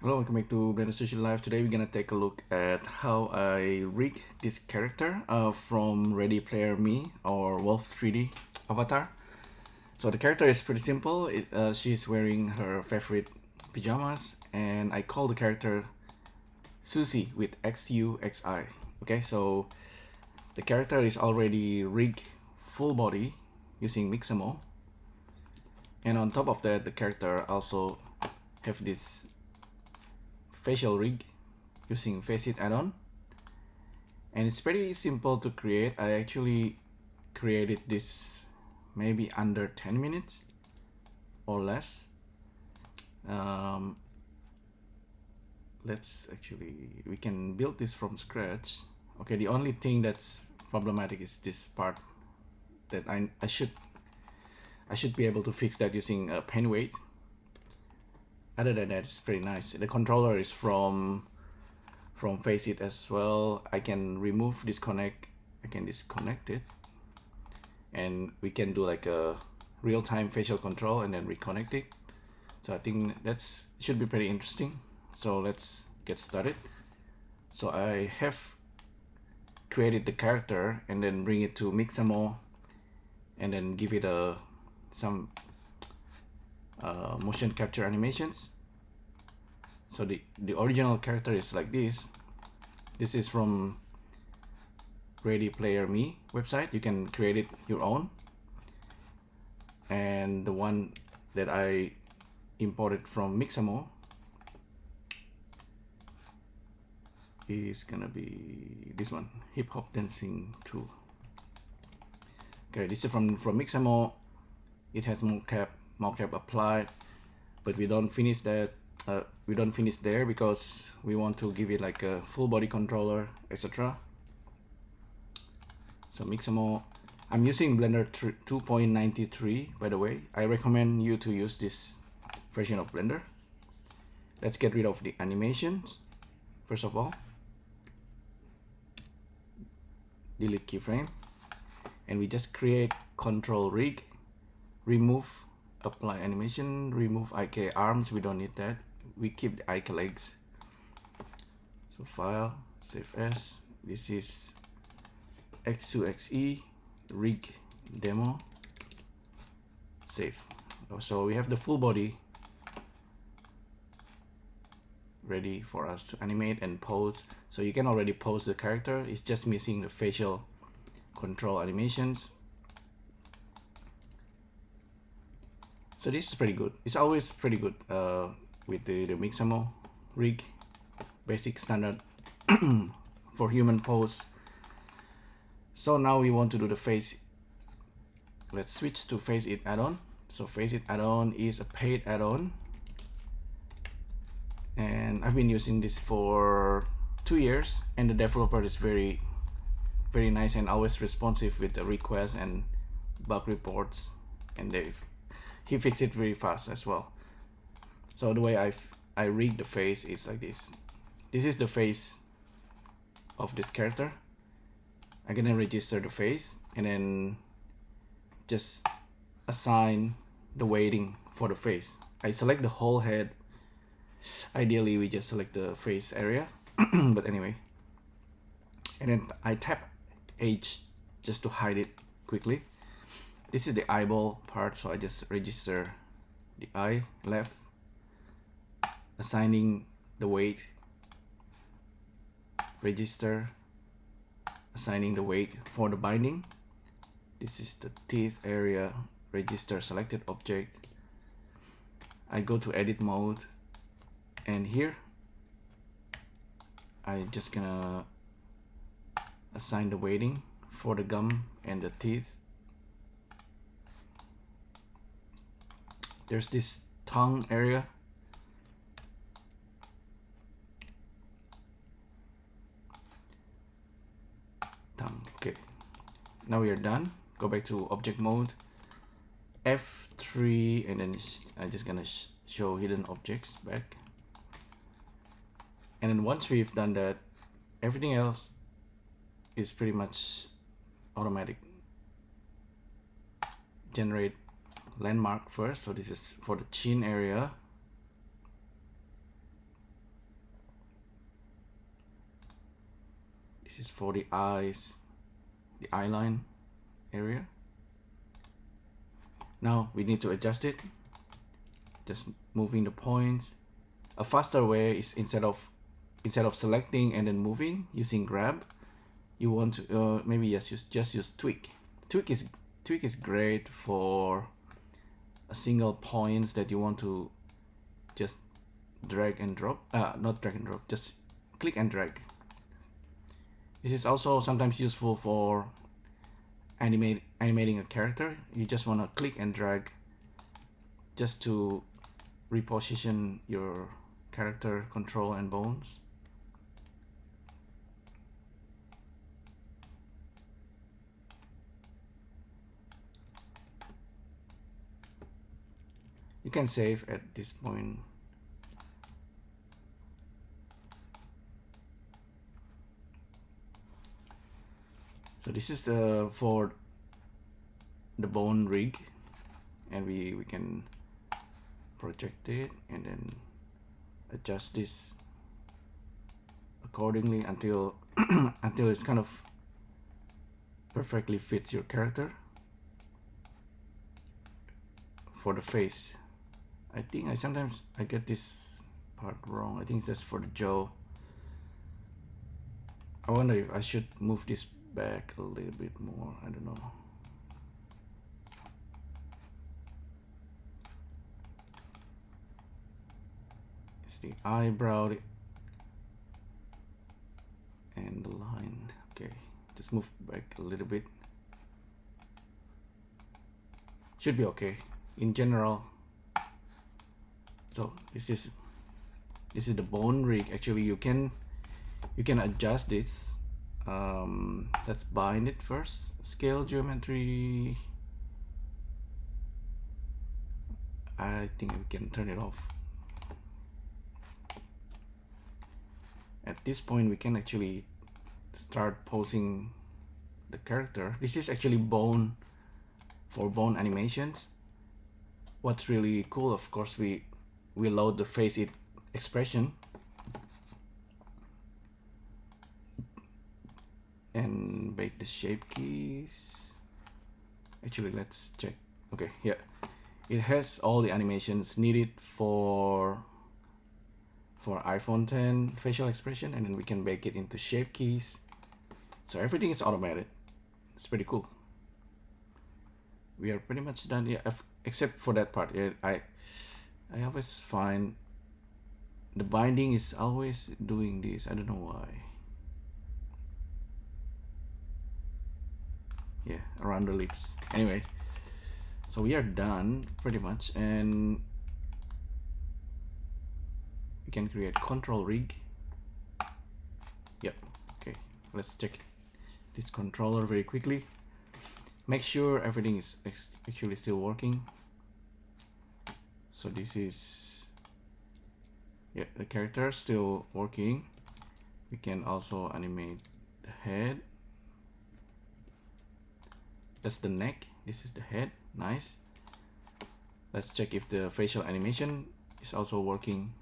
Hello, welcome back to Blender Social Live. Today we're gonna take a look at how I rig this character from ReadyPlayerMe or Wolf 3D avatar. So the character is pretty simple. She's wearing her favorite pajamas, and I call the character Susie with XUXI. Okay, so the character is already rigged full body using Mixamo, and on top of that, the character also have this facial rig using FaceIt addon, and it's pretty simple to create. I actually created this maybe under 10 minutes or less. We can build this from scratch. Okay, the only thing that's problematic is this part that I should be able to fix that using a pen weight. Other than that, it's pretty nice. The controller is from FaceIt as well. I can disconnect it, and we can do like a real-time facial control and then reconnect it. So I think should be pretty interesting. So let's get started. So I have created the character and then bring it to Mixamo and then give it some motion capture animations. So the original character is like this. This is from ReadyPlayerMe website. You can create it your own. And the one that I imported from Mixamo is gonna be this one, hip hop dancing tool. Okay, this is from Mixamo. It has mocap applied, but we don't finish that. We don't finish there because we want to give it like a full body controller, etc. So Mixamo, I'm using Blender 2.93, by the way. I recommend you to use this version of Blender. Let's get rid of the animations. First of all, delete keyframe, and we just create control rig, remove apply animation, remove IK arms. We don't need that. We keep the IK legs. So file, save as. This is XUXE rig demo. Save. So we have the full body ready for us to animate and pose. So you can already pose the character. It's just missing the facial control animations. So this is pretty good. It's always pretty good with the Mixamo rig, basic standard for human pose. So now we want to do the face. Let's switch to FaceIt addon. So FaceIt addon is a paid add-on, and I've been using this for 2 years, and the developer is very nice and always responsive with the requests and bug reports, and he fixed it very fast as well. So the way I rig the face is like this. This is the face of this character. I'm gonna register the face and then just assign the weighting for the face. I select the whole head. Ideally we just select the face area, but anyway. And then I tap H just to hide it quickly. This is the eyeball part, so I just register the eye left, assigning the weight, register, assigning the weight for the binding. This is the teeth area, register selected object. I go to edit mode, and here I just gonna assign the weighting for the gum and the teeth. There's this tongue area. Tongue, okay. Now we are done. Go back to object mode, F3, and then I'm just gonna show hidden objects back. And then once we've done that, everything else is pretty much automatic. Generate landmark first. So this is for the chin area. This is for the eyes, the eye line area. Now we need to adjust it, just moving the points. A faster way is instead of selecting and then moving using grab, you want to maybe just use tweak. Tweak is great for a single points that you want to just drag and drop, not drag and drop, just click and drag. This is also sometimes useful for animating a character. You just want to click and drag just to reposition your character control and bones. You can save at this point. So this is for the bone rig, and we can project it and then adjust this accordingly until until it's kind of perfectly fits your character. For the face, I think sometimes I get this part wrong. I think that's for the jaw. I wonder if I should move this back a little bit more. I don't know. It's the eyebrow and the line. Okay, just move back a little bit. Should be okay in general. So this is the bone rig. Actually, you can adjust this. Let's bind it first. Scale geometry. I think we can turn it off. At this point, we can actually start posing the character. This is actually bone for bone animations. What's really cool, of course, we load the FaceIt expression and bake the shape keys. Actually, let's check. Okay, yeah, it has all the animations needed for iPhone 10 facial expression, and then we can bake it into shape keys. So everything is automated. It's pretty cool. We are pretty much done, yeah, except for that part. Yeah, I always find the binding is always doing this. I don't know why. Yeah, around the lips. Anyway, so we are done pretty much, and we can create control rig. Yep. Okay, let's check this controller very quickly. Make sure everything is actually still working. So this is, yeah, the character still working. We can also animate the head. That's the neck. This is the head. Nice. Let's check if the facial animation is also working.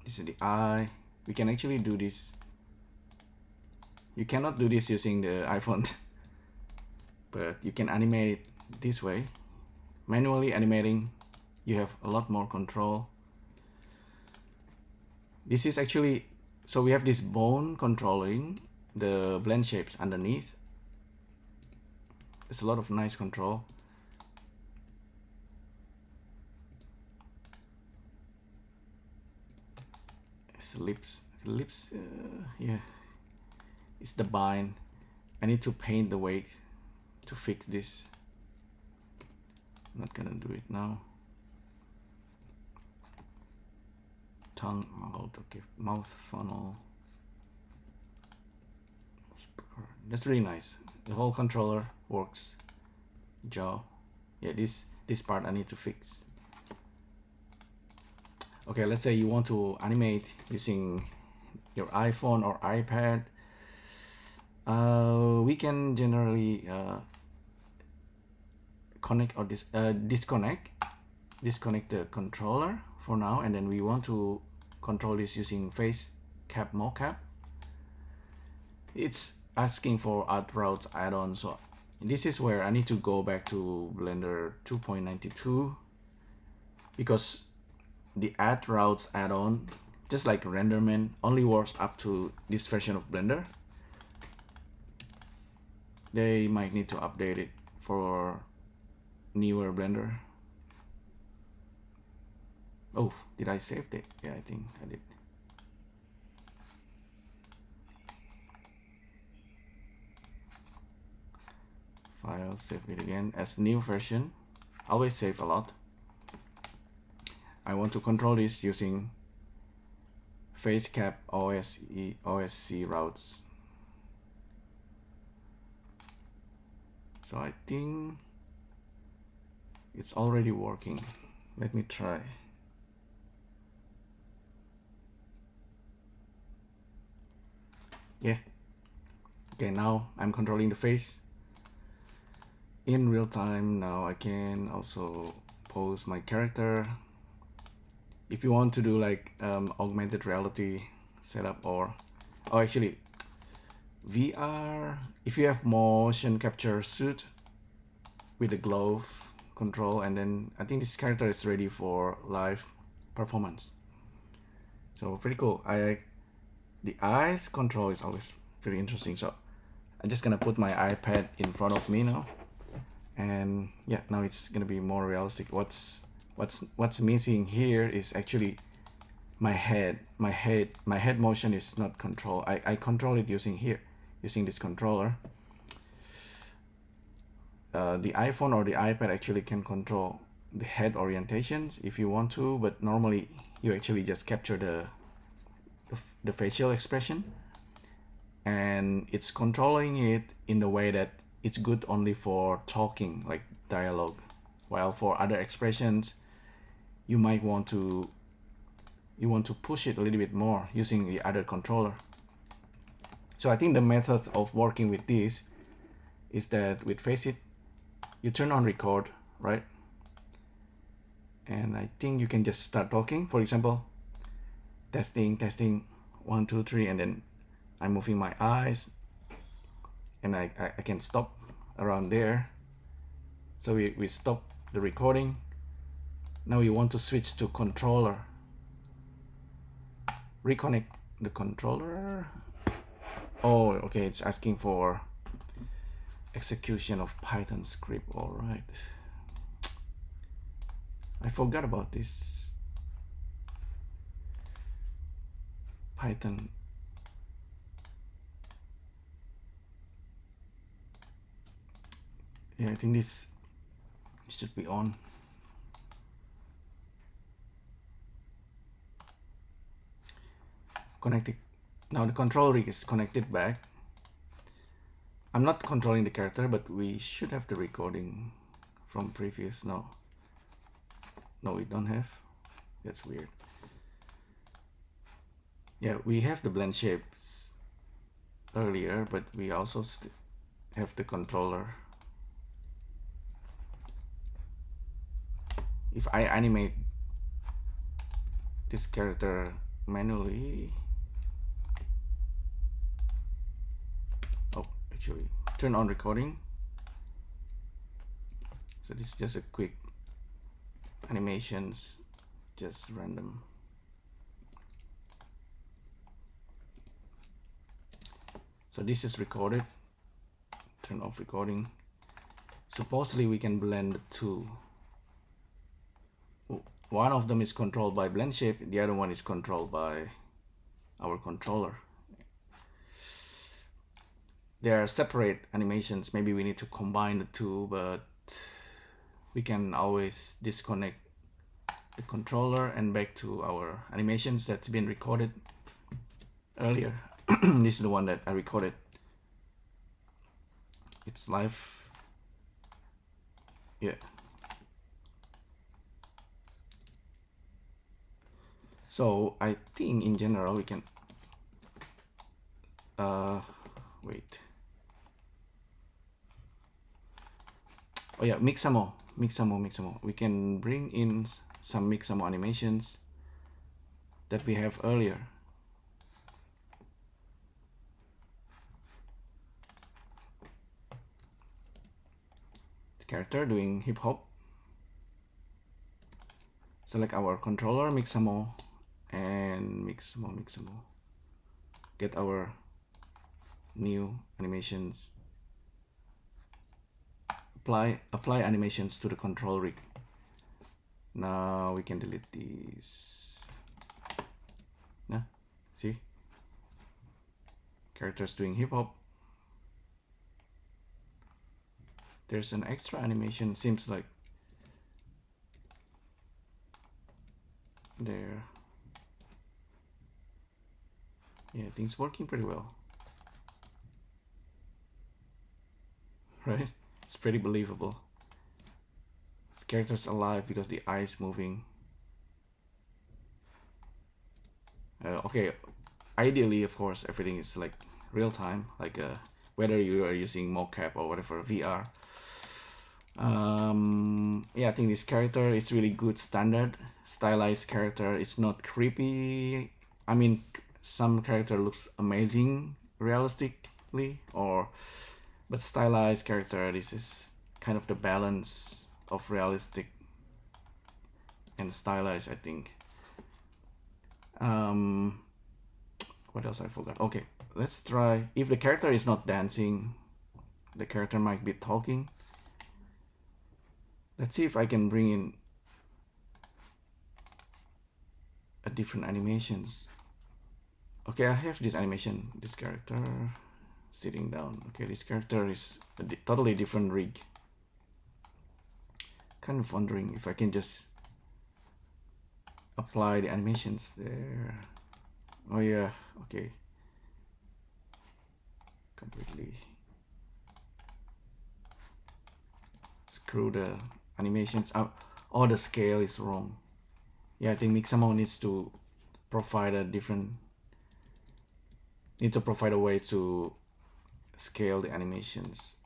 This is the eye. We can actually do this. You cannot do this using the iPhone, but you can animate it this way. Manually animating, you have a lot more control. This is actually, so we have this bone controlling the blend shapes underneath. It's a lot of nice control. It's lips, yeah. It's the bind. I need to paint the wake to fix this. I'm not gonna do it now. Tongue out, okay. Mouth funnel. That's really nice. The whole controller works. Jaw. Yeah, this part I need to fix. Okay, let's say you want to animate using your iPhone or iPad. We can generally connect or disconnect the controller for now, and then we want to control this using FaceCap mocap. it's asking for AddRoutes add-on. So this is where I need to go back to Blender 2.92 because the AddRoutes add-on, just like RenderMan, only works up to this version of Blender. They might need to update it for newer Blender. Oh, did I save it? Yeah, I think I did. File, save it again as new version. Always save a lot. I want to control this using FaceCap OSC routes. So I think it's already working. Let me try. Yeah. Okay, now I'm controlling the face in real time. Now I can also pose my character. If you want to do like augmented reality setup, or actually VR, if you have motion capture suit with the glove control, and then I think this character is ready for live performance. So pretty cool. The eyes control is always very interesting. So I'm just gonna put my iPad in front of me now, and yeah, now it's gonna be more realistic. What's missing here is actually my head. My head motion is not controlled. I control it using this controller. The iPhone or the iPad actually can control the head orientations if you want to, but normally you actually just capture the facial expression, and it's controlling it in the way that it's good only for talking, like dialogue, while for other expressions you might want to push it a little bit more using the other controller. So I think the method of working with this is that with FaceIt, you turn on record, right? And I think you can just start talking. For example, testing 1 2 3, and then I'm moving my eyes, and I can stop around there. So we stop the recording. Now we want to switch to controller. Reconnect the controller. Oh, okay, it's asking for execution of Python script. All right, I forgot about this. Python. Yeah, I think this should be on. Connected. Now the control rig is connected back. I'm not controlling the character, but we should have the recording from previous. No, we don't have. That's weird. Yeah, we have the blend shapes earlier, but we also have the controller. If I animate this character manually, actually turn on recording. So this is just a quick animations, just random. So this is recorded. Turn off recording. Supposedly we can blend the two. One of them is controlled by blend shape, the other one is controlled by our controller. There are separate animations. Maybe we need to combine the two, but we can always disconnect the controller and back to our animations that's been recorded earlier. This is the one that I recorded. It's live. Yeah. So I think in general we can wait. Oh yeah, Mixamo. We can bring in some Mixamo animations that we have earlier. character doing hip hop. Select our controller, Mixamo, and Mixamo. Get our new animations. Apply animations to the control rig. Now we can delete these. Nah, see? Characters doing hip hop. There's an extra animation, seems like there. Yeah, things working pretty well. Right? It's pretty believable. This character's alive because the eye's moving. Okay, ideally, of course, everything is like real time, like whether you are using mocap or whatever, VR. Yeah, I think this character is really good, standard, stylized character. It's not creepy. I mean, some character looks amazing realistically, but stylized character, this is kind of the balance of realistic and stylized, I think. What else I forgot? Okay, let's try. If the character is not dancing, the character might be talking. Let's see if I can bring in a different animations. Okay, I have this animation, this character sitting down. Okay, this character is a totally different rig. Kind of wondering if I can just apply the animations there. Oh yeah, okay. Completely screw the animations up. Oh, the scale is wrong. Yeah, I think Mixamo needs to provide a way to scale the animations.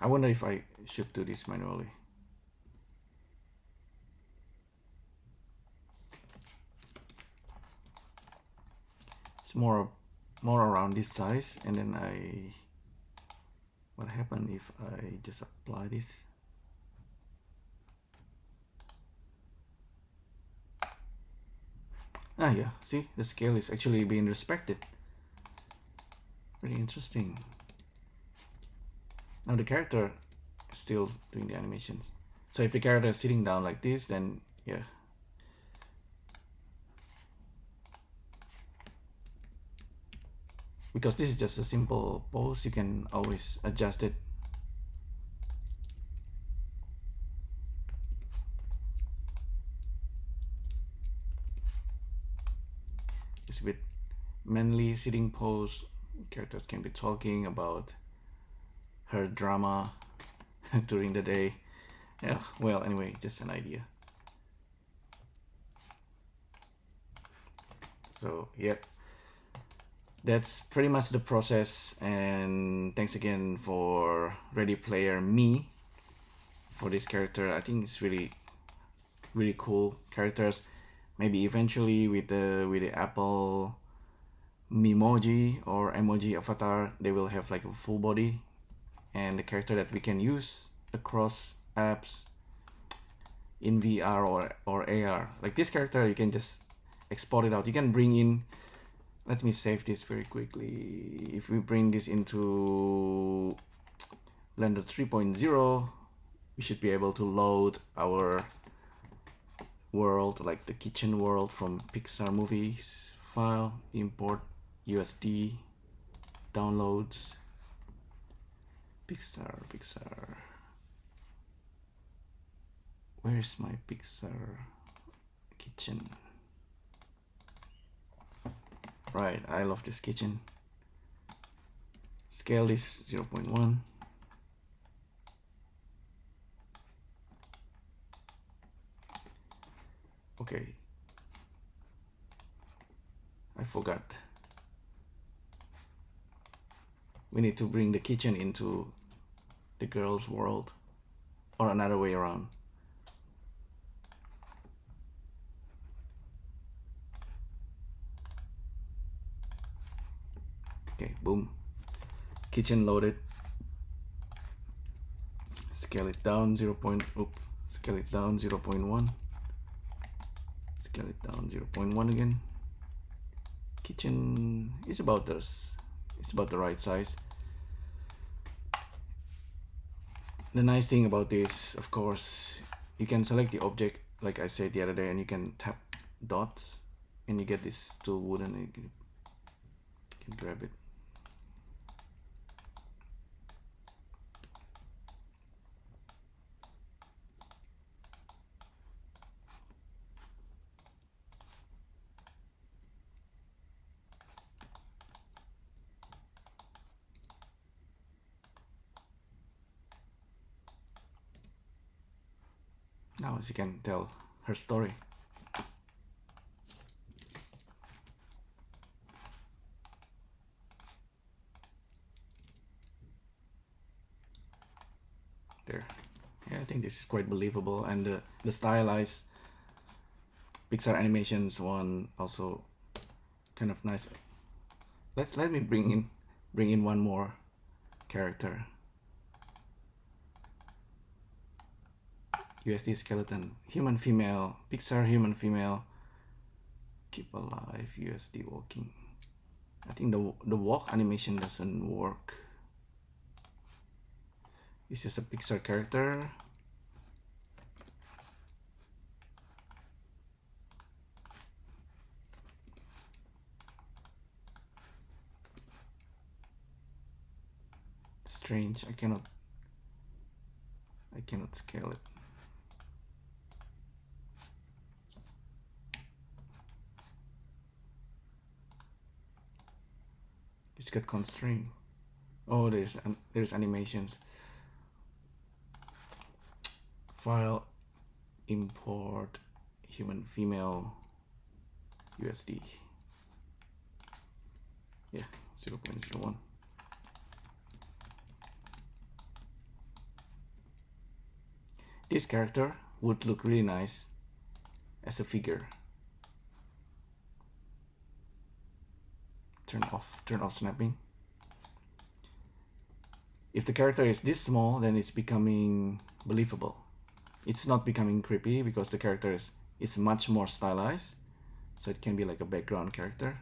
I wonder if I should do this manually. It's more around this size, and then what happened if I just apply this? Ah yeah, see, the scale is actually being respected. Pretty interesting. Now the character is still doing the animations. So if the character is sitting down like this, then yeah. Because this is just a simple pose, you can always adjust it. It's a bit manly sitting pose. Characters can be talking about her drama during the day. Yeah, well, anyway, just an idea. So yeah, that's pretty much the process, and thanks again for ReadyPlayerMe for this character. I think it's really cool characters. Maybe eventually with the Apple Memoji or emoji avatar, they will have like a full body and the character that we can use across apps in VR or AR. Like this character, you can just export it out. You can bring in, let me save this very quickly. If we bring this into Blender 3.0, we should be able to load our world, like the kitchen world from Pixar movies file, import USD, downloads, Pixar. Where's my Pixar kitchen? Right, I love this kitchen. Scale is 0.1. Okay, I forgot. We need to bring the kitchen into the girl's world, or another way around. Okay, boom. Kitchen loaded. scale it down 0.1, scale it down 0.1, scale it down 0.1 again. Kitchen is about this, it's about the right size. The nice thing about this, of course, you can select the object like I said the other day, and you can tap dots and you get this tool wood and you can grab it. Now, as you can tell, her story. There. Yeah, I think this is quite believable, and the stylized Pixar animations one also kind of nice. Let me bring in one more character. USD skeleton, human female, Pixar human female, keep alive, USD walking. I think the walk animation doesn't work. This is a Pixar character. Strange, I cannot scale it. It's got constraint. Oh, there's animations. File, import, human female, USD. Yeah, 0.01. This character would look really nice as a figure. Turn off snapping. If the character is this small, then it's becoming believable. It's not becoming creepy because the character is much more stylized, so it can be like a background character.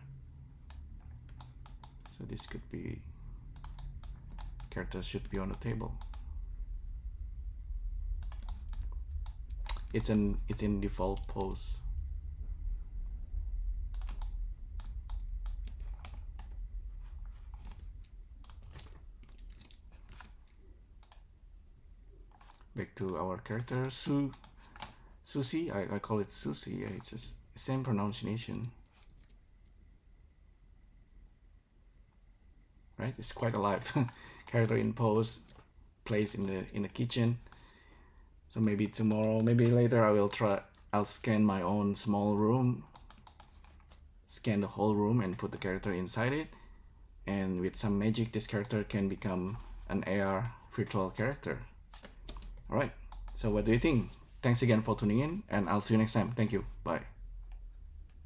So this could be, character should be on the table. It's in default pose. Back to our character, Susie. I call it Susie. It's the same pronunciation, right? It's quite alive. Character in pose, place in the kitchen. So maybe tomorrow, maybe later, I'll scan my own small room, scan the whole room and put the character inside it, and with some magic, this character can become an AR virtual character. All right, so what do you think? Thanks again for tuning in, and I'll see you next time. Thank you. Bye.